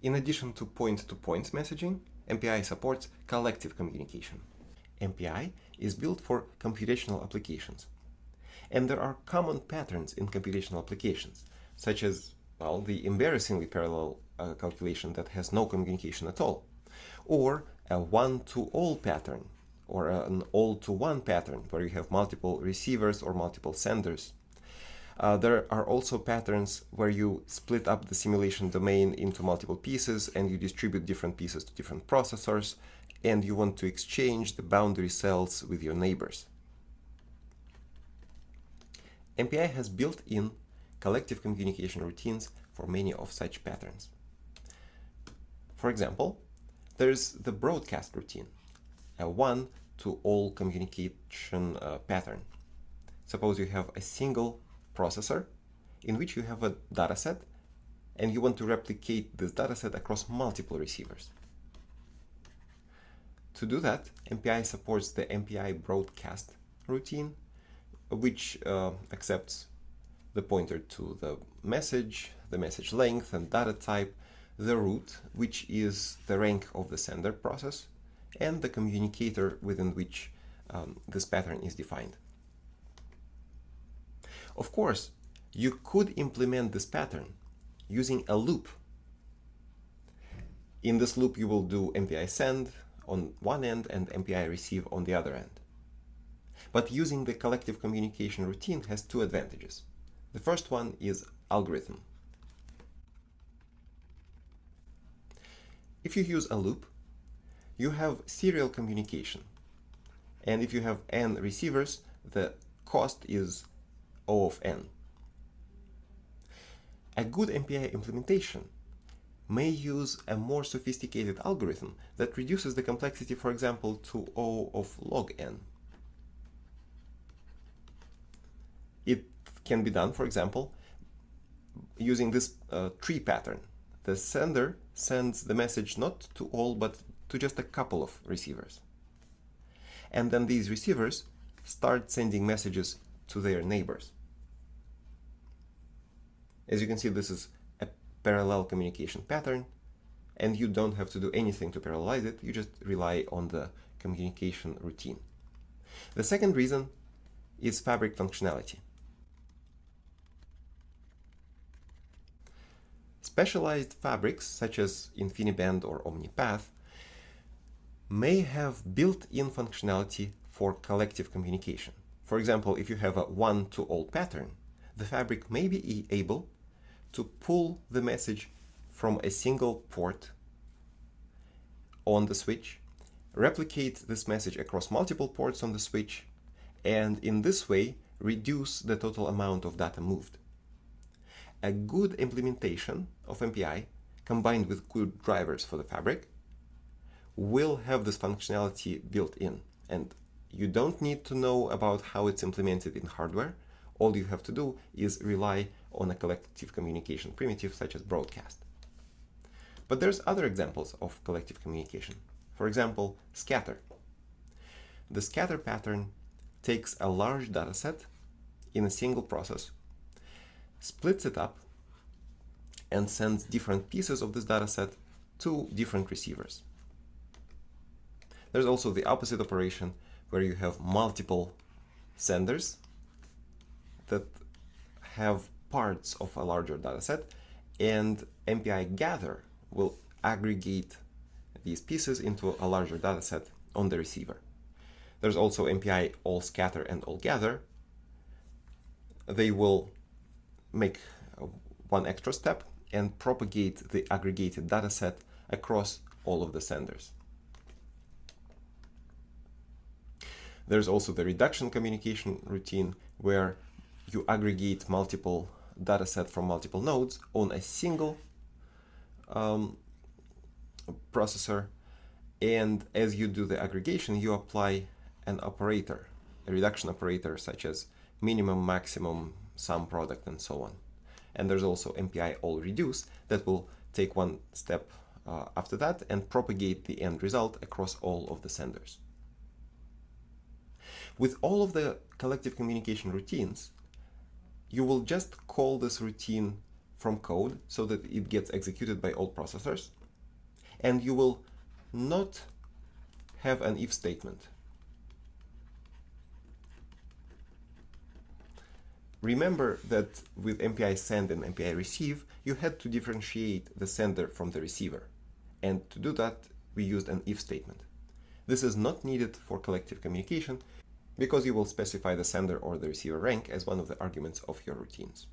In addition to point-to-point messaging, MPI supports collective communication. MPI is built for computational applications. And there are common patterns in computational applications, such as, well, the embarrassingly parallel calculation that has no communication at all, or a one-to-all pattern, or an all-to-one pattern, where you have multiple receivers or multiple senders. There are also patterns where you split up the simulation domain into multiple pieces and you distribute different pieces to different processors, and you want to exchange the boundary cells with your neighbors. MPI has built-in collective communication routines for many of such patterns. For example, there's the broadcast routine, a one-to-all communication pattern. Suppose you have a single processor in which you have a dataset and you want to replicate this dataset across multiple receivers. To do that, MPI supports the MPI broadcast routine, which accepts the pointer to the message length and data type, the root, which is the rank of the sender process, and the communicator within which this pattern is defined. Of course, you could implement this pattern using a loop. In this loop, you will do MPI send on one end and MPI receive on the other end. But using the collective communication routine has two advantages. The first one is algorithm. If you use a loop, you have serial communication. And if you have n receivers, the cost is O of n. A good MPI implementation may use a more sophisticated algorithm that reduces the complexity, for example, to O of log n. It can be done, for example, using this tree pattern. The sender sends the message not to all, but to just a couple of receivers. And then these receivers start sending messages to their neighbors. As you can see, this is a parallel communication pattern, and you don't have to do anything to parallelize it. You just rely on the communication routine. The second reason is fabric functionality. Specialized fabrics, such as InfiniBand or OmniPath, may have built-in functionality for collective communication. For example, if you have a one-to-all pattern, the fabric may be able to pull the message from a single port on the switch, replicate this message across multiple ports on the switch, and in this way reduce the total amount of data moved. A good implementation of MPI, combined with good drivers for the fabric, will have this functionality built in. And you don't need to know about how it's implemented in hardware. All you have to do is rely on a collective communication primitive such as broadcast. But there's other examples of collective communication. For example, scatter. The scatter pattern takes a large dataset in a single process, splits it up, and sends different pieces of this dataset to different receivers. There's also the opposite operation, where you have multiple senders that have parts of a larger dataset, and MPI gather will aggregate these pieces into a larger dataset on the receiver. There's also MPI all scatter and all gather. They will make one extra step and propagate the aggregated dataset across all of the senders. There's also the reduction communication routine, where you aggregate multiple dataset from multiple nodes on a single processor, and as you do the aggregation, you apply an operator, a reduction operator such as minimum, maximum, sum product, and so on. And there's also MPI all reduce that will take one step after that and propagate the end result across all of the senders. With all of the collective communication routines, you will just call this routine from code so that it gets executed by all processors, and you will not have an if statement. Remember that with MPI send and MPI receive, you had to differentiate the sender from the receiver. And to do that, we used an if statement. This is not needed for collective communication because you will specify the sender or the receiver rank as one of the arguments of your routines.